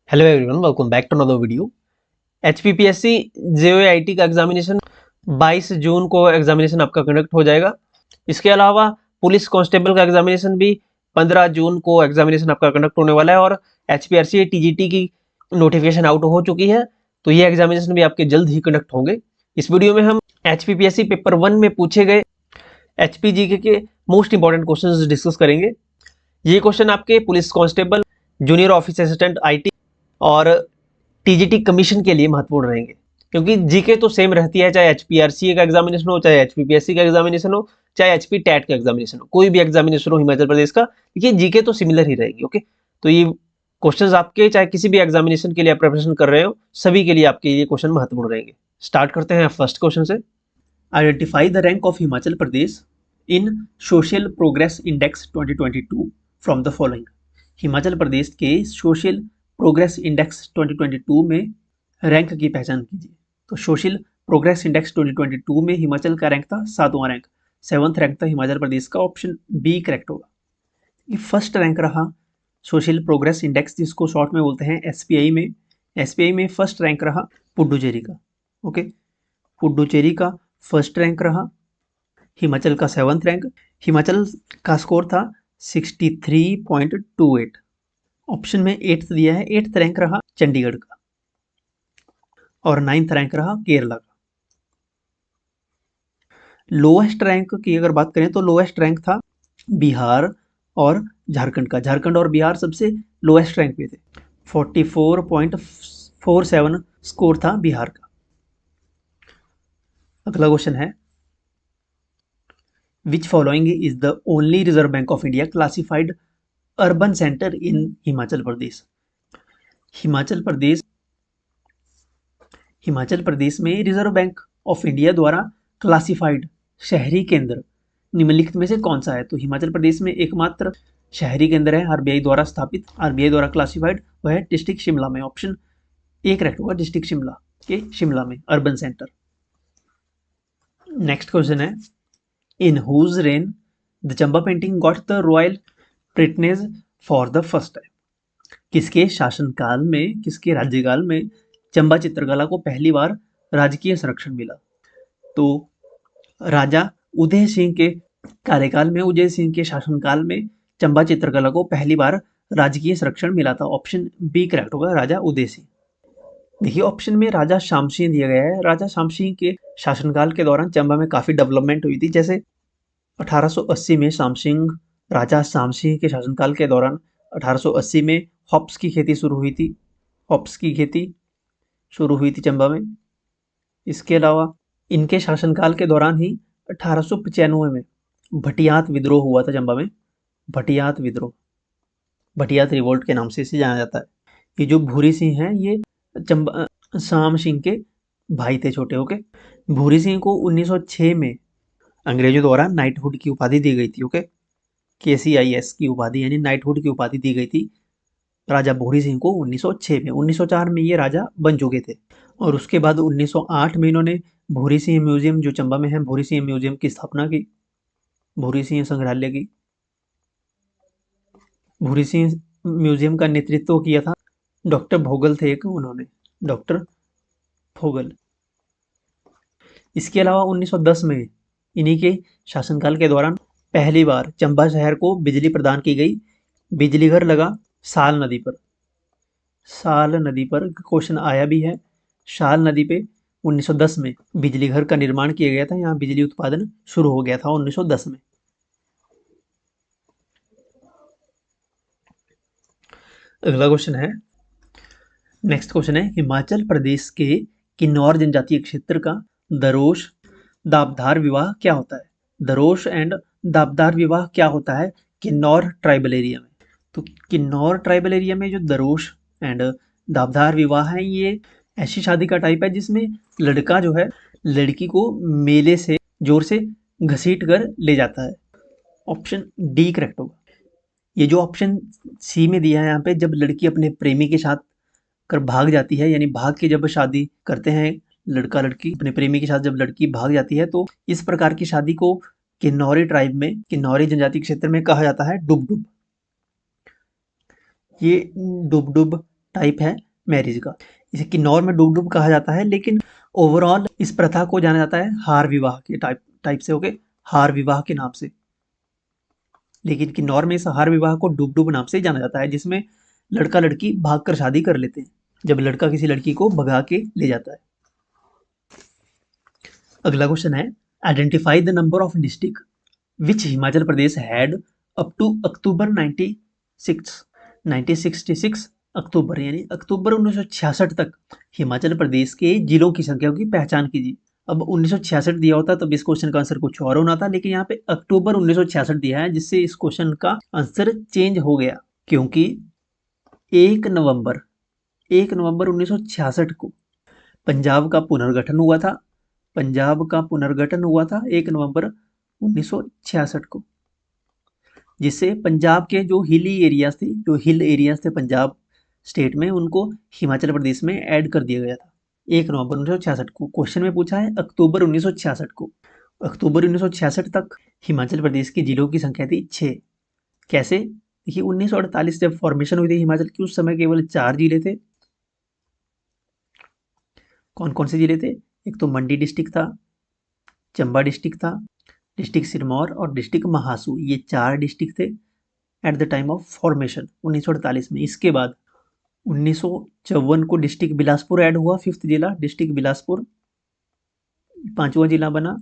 Hello everyone, welcome back to another video. HPPSC JOIT का examination 22 जून को examination आपका conduct हो जाएगा। इसके अलावा पुलिस कांस्टेबल का एग्जामिनेशन भी 15 जून को एग्जामिनेशन आपका कंडक्ट होने वाला है और एचपीआरसी टीजीटी की नोटिफिकेशन आउट हो चुकी है, तो ये एग्जामिनेशन भी आपके जल्द ही कंडक्ट होंगे। इस वीडियो में हम एचपीपीएससी पेपर 1 में पूछे गए एचपीजीके के मोस्ट इंपॉर्टेंट क्वेश्चन डिस्कस करेंगे। ये क्वेश्चन आपके police constable, junior office assistant IT और टीजीटी कमीशन के लिए महत्वपूर्ण रहेंगे, क्योंकि जीके तो सेम रहती है, चाहे एचपीआरसी का एग्जामिनेशन हो, चाहे एचपीपीएससी का एग्जामिनेशन हो, चाहे एचपी टैट का एग्जामिनेशन हो, कोई भी एग्जामिनेशन हो हिमाचल प्रदेश का, ये जीके तो सिमिलर ही रहेगी। ओके, तो ये क्वेश्चंस आपके चाहे किसी भी एग्जामिनेशन के लिए आप प्रिपरेशन कर रहे हो, सभी के लिए आपके ये क्वेश्चन महत्वपूर्ण रहेंगे। स्टार्ट करते हैं फर्स्ट क्वेश्चन से। Identify the rank of Himachal Pradesh in social progress index 2022 from the following. Himachal Pradesh के सोशल प्रोग्रेस इंडेक्स 2022 में रैंक की पहचान कीजिए। तो सोशल प्रोग्रेस इंडेक्स 2022 में हिमाचल का रैंक था 7वां रैंक, 7th रैंक था हिमाचल प्रदेश का। ऑप्शन बी करेक्ट होगा। ये फर्स्ट रैंक रहा सोशल प्रोग्रेस इंडेक्स, जिसको शॉर्ट में बोलते हैं एसपीआई में फर्स्ट रैंक रहा पुडुचेरी का। ओके, पुडुचेरी का फर्स्ट रैंक रहा। हिमाचल का 7th रैंक। हिमाचल का स्कोर था 63.28। ऑप्शन में 8th दिया है, 8th रैंक रहा चंडीगढ़ का और 9th रैंक रहा केरला का। लोएस्ट रैंक की अगर बात करें तो लोएस्ट रैंक था बिहार और झारखंड का। झारखंड और बिहार सबसे लोएस्ट रैंक पे थे। 44.47 स्कोर था बिहार का। अगला क्वेश्चन है, which following is the only Reserve Bank of India classified urban centre in Himachal Pradesh. Himachal Pradesh में रिजर्व बैंक ऑफ इंडिया द्वारा क्लासिफाइड शहरी केंद्र निम्नलिखित में से कौन सा है। तो हिमाचल प्रदेश में एकमात्र शहरी केंद्र है आरबीआई द्वारा स्थापित, आरबीआई द्वारा क्लासिफाइड, वह है डिस्ट्रिक्ट शिमला में। ऑप्शन ए करेक्ट होगा, डिस्ट्रिक्ट शिमला के शिमला में अर्बन सेंटर। नेक्स्ट क्वेश्चन है, in whose reign the Chamba painting got the royal patronage for the first time. किसके शासनकाल में, किसके राज्यकाल में चंबा चित्रकला को पहली बार राजकीय संरक्षण मिला। तो राजा उदय सिंह के कार्यकाल में, उदय सिंह के शासनकाल में चंबा चित्रकला को पहली बार राजकीय संरक्षण मिला था। ऑप्शन बी करेक्ट होगा, राजा उदय सिंह। देखिए ऑप्शन में राजा श्याम सिंह दिया गया है। राजा श्याम सिंह के शासनकाल के दौरान चंबा में काफ़ी डेवलपमेंट हुई थी। जैसे 1880 में राजा श्याम सिंह के शासनकाल के दौरान 1880 में हॉप्स की खेती शुरू हुई थी। हॉप्स की खेती शुरू हुई थी चंबा में। इसके अलावा इनके शासनकाल के दौरान ही 1895 में भटियात विद्रोह हुआ था चंबा में। भटियात विद्रोह, भटियात रिवोल्ट के नाम से इसे जाना जाता है। ये जो भूरी सिंह हैं, ये चंबा श्याम सिंह के भाई थे छोटे। ओके, भूरी सिंह को 1906 में अंग्रेजों द्वारा नाइटहुड की उपाधि दी गई थी। ओके, KCIS की उपाधि यानी नाइटहुड की उपाधि दी गई थी राजा भूरी सिंह को 1906 में। 1904 में ये राजा बन चुके थे और उसके बाद 1908 में इन्होंने भूरी सिंह म्यूजियम जो चंबा में है, भूरी सिंह म्यूजियम की स्थापना की, भूरी सिंह संग्रहालय की। भूरी सिंह म्यूजियम का नेतृत्व किया था डॉक्टर भोगल थे एक, उन्होंने, डॉक्टर भोगल। इसके अलावा 1910 में इन्हीं के शासनकाल के दौरान पहली बार चंबा शहर को बिजली प्रदान की गई। बिजली घर लगा साल नदी पर। साल नदी पर क्वेश्चन आया भी है। साल नदी पे 1910 में बिजली घर का निर्माण किया गया था। यहाँ बिजली उत्पादन शुरू हो गया था 1910 में। अगला क्वेश्चन है, नेक्स्ट क्वेश्चन है, हिमाचल प्रदेश के किन्नौर जनजातीय क्षेत्र का दरोश दाबदार विवाह क्या होता है। दरोश एंड दाबदार विवाह क्या होता है किन्नौर ट्राइबल एरिया में। तो किन्नौर ट्राइबल एरिया में जो दरोश एंड दाबदार विवाह है, ये ऐसी शादी का टाइप है जिसमें लड़का जो है लड़की को मेले से जोर से घसीट कर ले जाता है। ऑप्शन डी करेक्ट होगा। ये जो ऑप्शन सी में दिया है यहाँ पे, जब लड़की अपने प्रेमी के साथ कर भाग जाती है, यानी भाग के जब शादी करते हैं लड़का लड़की अपने प्रेमी के साथ, जब लड़की भाग जाती है, तो इस प्रकार की शादी को किन्नौरी ट्राइब में, किन्नौरी जनजाति क्षेत्र में कहा जाता है डुब डुब। ये डुब डुब टाइप है मैरिज का। इसे किन्नौर में डुबडुब कहा जाता है, लेकिन ओवरऑल इस प्रथा को जाना जाता है हार विवाह के टाइप से, ओके, हार विवाह के नाम से। लेकिन किन्नौर में इस हार विवाह को डुबडुब नाम से जाना जाता है, जिसमें लड़का लड़की भागकर शादी कर लेते हैं, जब लड़का किसी लड़की को भगा के ले जाता है। अगला क्वेश्चन है, identify the number of district which Himachal Pradesh had up to October 1966 October यानी अक्टूबर 1966 तक हिमाचल प्रदेश के जिलों की संख्या की पहचान कीजिए। अब 1966 दिया होता तब इस क्वेश्चन का आंसर कुछ और होना था, लेकिन यहाँ पे अक्टूबर 1966 दिया है, जिससे इस क्वेश्चन का आंसर चेंज हो गया, क्योंकि 1 नवंबर 1966 को पंजाब का पुनर्गठन हुआ था। पंजाब का पुनर्गठन हुआ था 1 नवंबर 1966 को, जिससे पंजाब के जो हिल एरियाज थे पंजाब स्टेट में, उनको हिमाचल प्रदेश में ऐड कर दिया गया था 1 नवंबर 1966 को। क्वेश्चन में पूछा है अक्टूबर 1966 को। अक्टूबर 1966 तक हिमाचल प्रदेश के जिलों की संख्या थी 6। कैसे? देखिए 1948 जब फॉर्मेशन हुई थी हिमाचल की, उस समय केवल 4 जिले थे। कौन कौन से जिले थे? एक तो मंडी डिस्ट्रिक्ट था, चंबा डिस्ट्रिक्ट था, डिस्ट्रिक्ट सिरमौर और डिस्ट्रिक्ट महासू, ये 4 डिस्ट्रिक्ट थे at the time of formation 1948 में। इसके बाद 1954 को डिस्ट्रिक्ट बिलासपुर ऐड हुआ, 5th जिला डिस्ट्रिक्ट बिलासपुर 5वां जिला बना।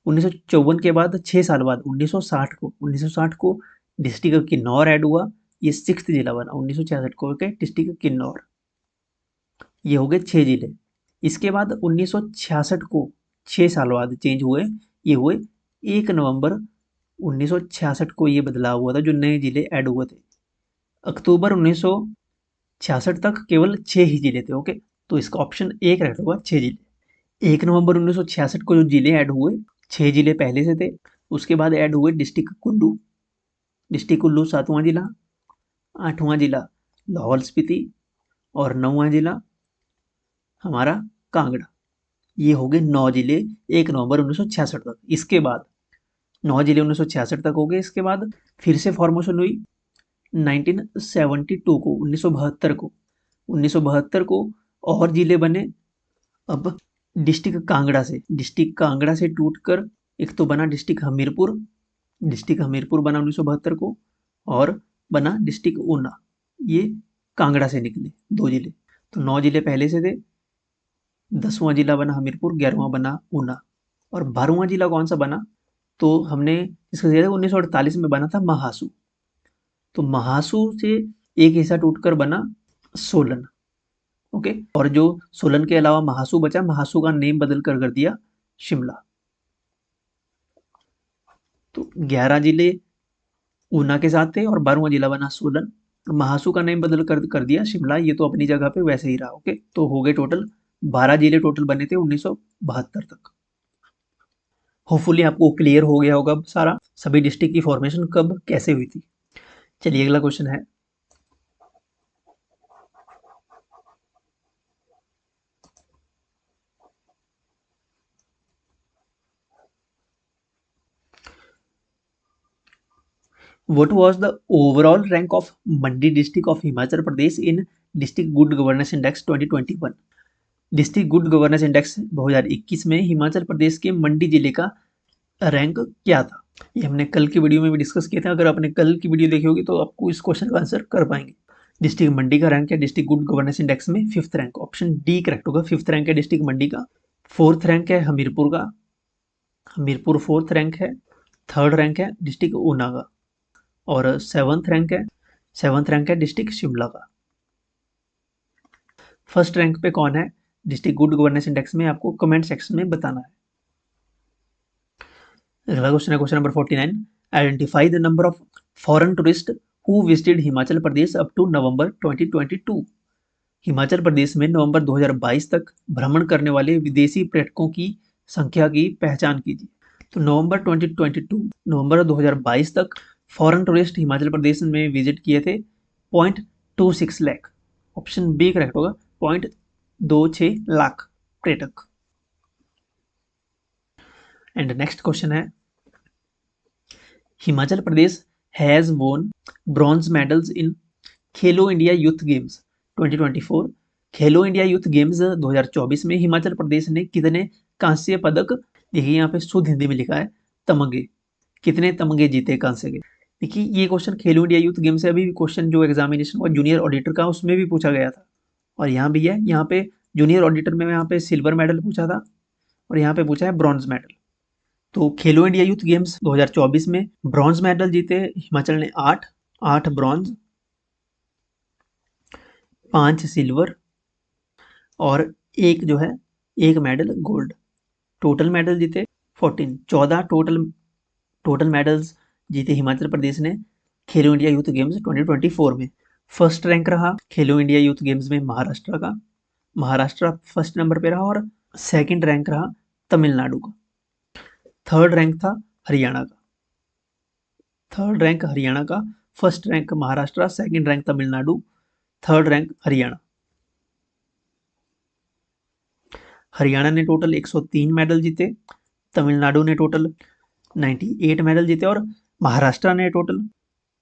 1954 के बाद 6 साल बाद 1960 को डिस्ट्रिक्ट किन्नौर ऐड हुआ, ये 6th जिला बना 1966 को के डिस्ट्रिक्ट किन्नौर। ये हो गए 6 जिले। इसके बाद 1966 को 6 साल बाद चेंज हुए, ये हुए 1 नवंबर 1966 को ये बदलाव हुआ था, जो नए जिले ऐड हुए थे। अक्टूबर 1966 तक केवल 6 ही जिले थे, ओके, तो इसका ऑप्शन ए करेक्ट होगा, 6 जिले। 1 नवंबर 1966 को जो जिले ऐड हुए, 6 जिले पहले से थे, उसके बाद ऐड हुए डिस्ट्रिक्ट कुल्लू 7वां जिला, 8वां जिला लाहौल स्पीति और 9वां जिला हमारा कांगड़ा। ये हो गए 9 जिले 1 नवंबर 1966 तक। इसके बाद 9 जिले 1966 तक हो गए। इसके बाद फिर से फॉर्मेशन हुई 1972 को 1972 को और जिले बने। अब डिस्ट्रिक्ट कांगड़ा से टूटकर एक तो बना डिस्ट्रिक्ट हमीरपुर बना 1972 को, और बना डिस्ट्रिक्ट ऊना। ये कांगड़ा से निकले 2 जिले। तो 9 जिले पहले से थे, 10वां जिला बना हमीरपुर, 11वां बना ऊना, और 12वां जिला कौन सा बना? तो हमने इसका 1948 में बना था महासू। तो महासू से एक हिस्सा टूटकर बना सोलन, ओके, और जो सोलन के अलावा महासू बचा, महासू का नेम बदल कर दिया शिमला। तो 11 जिले ऊना के साथ थे और 12वां जिला बना सोलन, और महासू का नेम बदल कर दिया शिमला। ये तो अपनी जगह पे वैसे ही रहा, ओके। तो हो गए टोटल 12 जिले टोटल बने थे 1972 तक। होपफुली आपको क्लियर हो गया होगा सारा, सभी डिस्ट्रिक्ट की फॉर्मेशन कब कैसे हुई थी। चलिए अगला क्वेश्चन है, What was the overall rank of Mandi district of Himachal Pradesh in District Good Governance Index 2021? District good governance index 2021 में हिमाचल प्रदेश के मंडी जिले का रैंक क्या था? ये हमने कल की वीडियो में भी डिस्कस किया था। अगर आपने कल की वीडियो देखी होगी तो आपको इस क्वेश्चन का आंसर कर पाएंगे। डिस्ट्रिक्ट मंडी का रैंक है डिस्ट्रिक्ट गुड गवर्नेंस इंडेक्स में 5th rank, option D correct होगा। 5th रैंक है डिस्ट्रिक्ट मंडी का। 4th रैंक है हमीरपुर का, हमीरपुर 4th रैंक है। 3rd रैंक है डिस्ट्रिक्ट ऊना का, और 7th रैंक है डिस्ट्रिक्ट शिमला का। फर्स्ट रैंक पे कौन है डिस्ट्रिक्ट गुड गवर्नेंस इंडेक्स में, आपको कमेंट सेक्शन में बताना है। अगला क्वेश्चन है question number 49, identify the number of foreign tourist who visited Himachal Pradesh up to November 2022। Himachal Pradesh में नवंबर 2022 तक भ्रमण करने वाले विदेशी पर्यटकों की संख्या की पहचान कीजिए। तो नवंबर 2022 तक फॉरेन टूरिस्ट हिमाचल प्रदेश में विजिट किए थे 0.26 लाख, ऑप्शन बी करेक्ट होगा, 0.26 लाख पर्यटक। एंड नेक्स्ट क्वेश्चन है, Himachal Pradesh has won bronze medals in Khelo India youth games 2024, Khelo India youth games 2024 में हिमाचल प्रदेश ने कितने कांस्य पदक, देखिए यहाँ पे शुद्ध हिंदी में लिखा है तमगे, कितने तमगे जीते कांस्य के। देखिए ये क्वेश्चन खेलो इंडिया यूथ गेम्स से अभी भी क्वेश्चन जो एग्जामिनेशन हुआ जूनियर ऑडिटर का उसमें भी पूछा गया था, और यहाँ भी है, यहाँ पे जूनियर ऑडिटर में यहाँ पे सिल्वर मेडल पूछा था और यहाँ पे पूछा है ब्रॉन्ज मेडल। तो खेलो इंडिया यूथ गेम्स 2024 में ब्रॉन्ज मेडल जीते हिमाचल ने 8 ब्रॉन्ज, 5 सिल्वर और एक मेडल गोल्ड। टोटल मेडल जीते 14 टोटल मेडल्स जीते हिमाचल प्रदेश ने खेलो इंडिया यूथ गेम्स 2024 में। फर्स्ट रैंक रहा खेलो इंडिया यूथ गेम्स में महाराष्ट्र का, महाराष्ट्र फर्स्ट नंबर पे रहा, और सेकंड रैंक रहा तमिलनाडु का। थर्ड रैंक था हरियाणा का, थर्ड रैंक हरियाणा का, first rank Maharashtra, second rank Tamil Nadu, third rank Haryana. Haryana ने टोटल 103 मेडल जीते, तमिलनाडु ने टोटल 98 मेडल जीते और महाराष्ट्र ने टोटल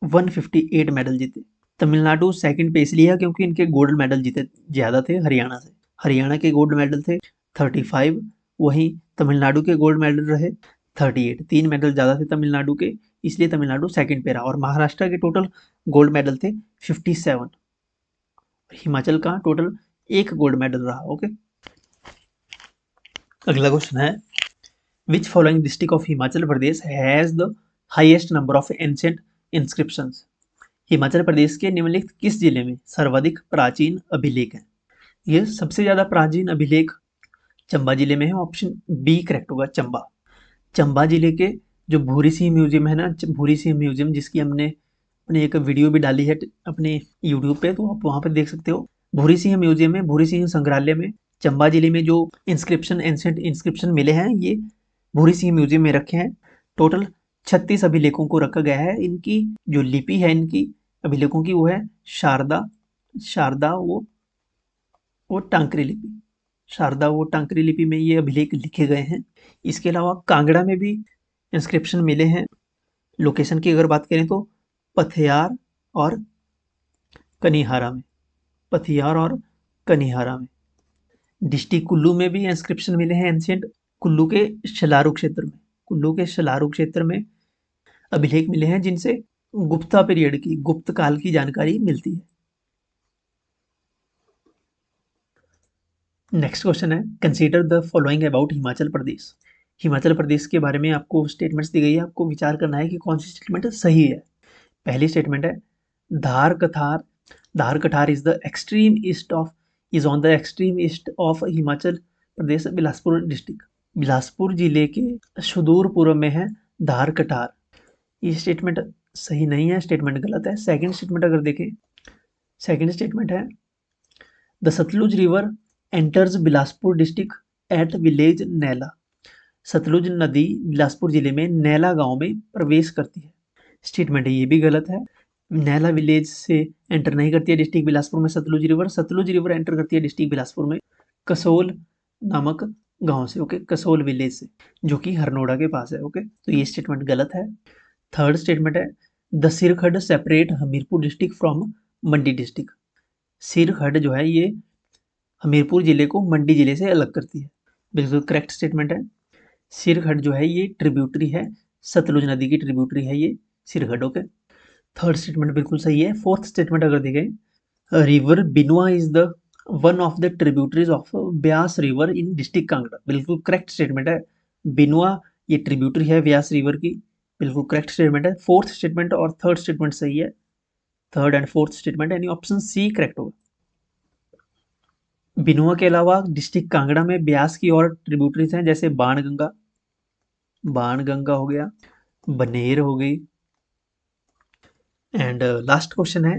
158 मेडल जीते। तमिलनाडु सेकंड पे इसलिए है क्योंकि इनके गोल्ड मेडल जीते ज़्यादा थे हरियाणा से। हरियाणा के गोल्ड मेडल थे 35, वहीं तमिलनाडु के गोल्ड मेडल रहे 38, 3 मेडल ज़्यादा थे तमिलनाडु के, इसलिए तमिलनाडु सेकंड पे रहा। और महाराष्ट्र के टोटल गोल्ड मेडल थे 57, हिमाचल का टोटल 1 गोल्ड मेडल रहा। ओके, अगला क्वेश्चन है which following district of Himachal Pradesh has the highest number of ancient inscriptions. Himachal Pradesh के निम्नलिखित किस जिले में सर्वाधिक प्राचीन अभिलेख हैं? ये सबसे ज्यादा प्राचीन अभिलेख चंबा जिले में है, ऑप्शन बी करेक्ट होगा चंबा। चंबा जिले के जो भूरी सिंह म्यूजियम है ना, भूरी सिंह म्यूजियम, जिसकी हमने अपने एक वीडियो भी डाली है अपने यूट्यूब पे, तो आप वहाँ पे देख सकते हो। भूरी सिंह म्यूजियम में, भूरी सिंह संग्रहालय में चंबा जिले में जो इंस्क्रिप्शन एंशिएंट इंस्क्रिप्शन मिले हैं ये भूरी सिंह म्यूजियम में रखे हैं। टोटल 36 अभिलेखों को रखा गया है। इनकी जो लिपि है इनकी अभिलेखों की वो है शारदा वो टांकरी लिपि, शारदा वो टांकरी लिपि में ये अभिलेख लिखे गए हैं। इसके अलावा कांगड़ा में भी इंस्क्रिप्शन मिले हैं। लोकेशन की अगर बात करें तो पथियार और कनिहारा में, पथियार और कनिहारा में। डिस्ट्रिक्ट कुल्लू में भी इंस्क्रिप्शन मिले हैं एंशिएंट, कुल्लू के शलारू क्षेत्र में, कुल्लू के शलारू क्षेत्र में अभिलेख मिले हैं जिनसे गुप्ता पीरियड की, गुप्त काल की जानकारी मिलती है। नेक्स्ट क्वेश्चन है consider the following about Himachal Pradesh. Himachal Pradesh के बारे में आपको स्टेटमेंट्स दी गई है, आपको विचार करना है कि कौन सी स्टेटमेंट सही है। पहली स्टेटमेंट है Dhar Kathar is the extreme east of is on the extreme east of Himachal Pradesh, Bilaspur district. Bilaspur जिले के सुदूर पूर्व में है धार कठार। ये स्टेटमेंट सही नहीं है, स्टेटमेंट गलत है। सेकंड स्टेटमेंट अगर देखें, सेकंड स्टेटमेंट है the Sutlej river enters Bilaspur district at village Naila. Sutlej नदी बिलासपुर जिले में नैला गांव में प्रवेश करती है। स्टेटमेंट ये भी गलत है, नैला विलेज से एंटर नहीं करती है डिस्ट्रिक्ट बिलासपुर में Sutlej river. Sutlej river enter करती है डिस्ट्रिक्ट बिलासपुर में कसोल नामक गांव से, ओके, कसोल विलेज से, जो कि हरनोड़ा के पास है। ओके, तो ये स्टेटमेंट गलत है। थर्ड स्टेटमेंट है the Sirkhad separate Hamirpur district from Mandi district. Sirkhad जो है ये हमीरपुर जिले को मंडी जिले से अलग करती है, बिल्कुल करेक्ट स्टेटमेंट है। सिरखड़ जो है ये ट्रिब्यूटरी है, सतलुज नदी की ट्रिब्यूटरी है ये सिरखड़। ओके, थर्ड स्टेटमेंट बिल्कुल सही है। फोर्थ स्टेटमेंट अगर देखें, river Binua is the one of the tributaries of Beas river in district Kangra, बिल्कुल करेक्ट स्टेटमेंट है। बिनुआ ये ट्रिब्यूटरी है ब्यास रिवर की, बिल्कुल करेक्ट स्टेटमेंट है। फोर्थ स्टेटमेंट और थर्ड स्टेटमेंट सही है, थर्ड एंड फोर्थ स्टेटमेंट, यानी ऑप्शन सी करेक्ट होगा। बिनुआ के अलावा डिस्ट्रिक्ट कांगड़ा में ब्यास की और ट्रिब्यूटरीज हैं, जैसे बाणगंगा हो गया, बनेर हो गई। एंड लास्ट क्वेश्चन है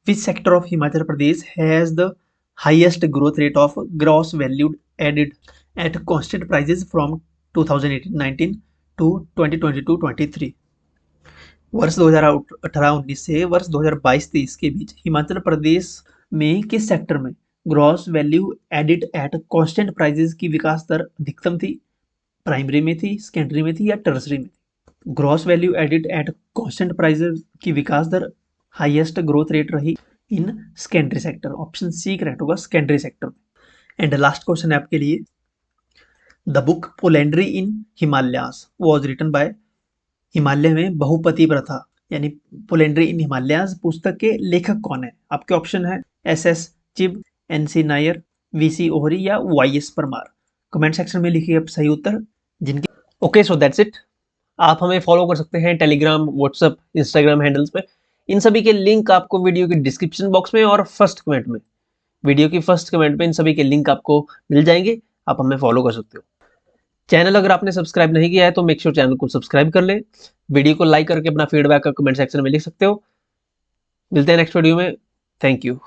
which sector of Himachal Pradesh has the highest growth rate of gross value added at constant prices from 2018-19 to 2022-23। वर्ष 2018-19 से वर्ष 2022-23 के बीच हिमाचल प्रदेश में किस सेक्टर में gross value added at constant prices की विकास दर अधिकतम थी? प्राइमरी में थी, सेकेंडरी में थी या टर्सरी में थी? Gross value added at constant prices की विकास दर हाईएस्ट ग्रोथ रेट रही in secondary sector, option C correct होगा secondary sector. And last question है आपके लिए, the book polyandry in Himalayas was written by, Himalaya में बहुपति प्रथा यानी पोलेंड्री इन हिमालयास पुस्तक के लेखक कौन है? आपके ऑप्शन है S Chib, NC Nair, VC Ohri या वाईएस परमार। कमेंट सेक्शन में लिखिए आप सही उत्तर जिनके। Okay, so that's it. आप हमें फॉलो कर सकते हैं टेलीग्राम, व्हाट्सएप, इंस्टाग्राम हैंडल्स पे। इन सभी के लिंक आपको वीडियो के डिस्क्रिप्शन बॉक्स में और फर्स्ट कमेंट में, वीडियो की फर्स्ट कमेंट में इन सभी के लिंक आपको मिल जाएंगे। आप हमें फॉलो कर सकते हो। चैनल अगर आपने सब्सक्राइब नहीं किया है तो मेक श्योर चैनल को सब्सक्राइब कर ले। वीडियो को लाइक करके अपना फीडबैक का कमेंट सेक्शन में लिख सकते हो। मिलते हैं नेक्स्ट वीडियो में। Thank you.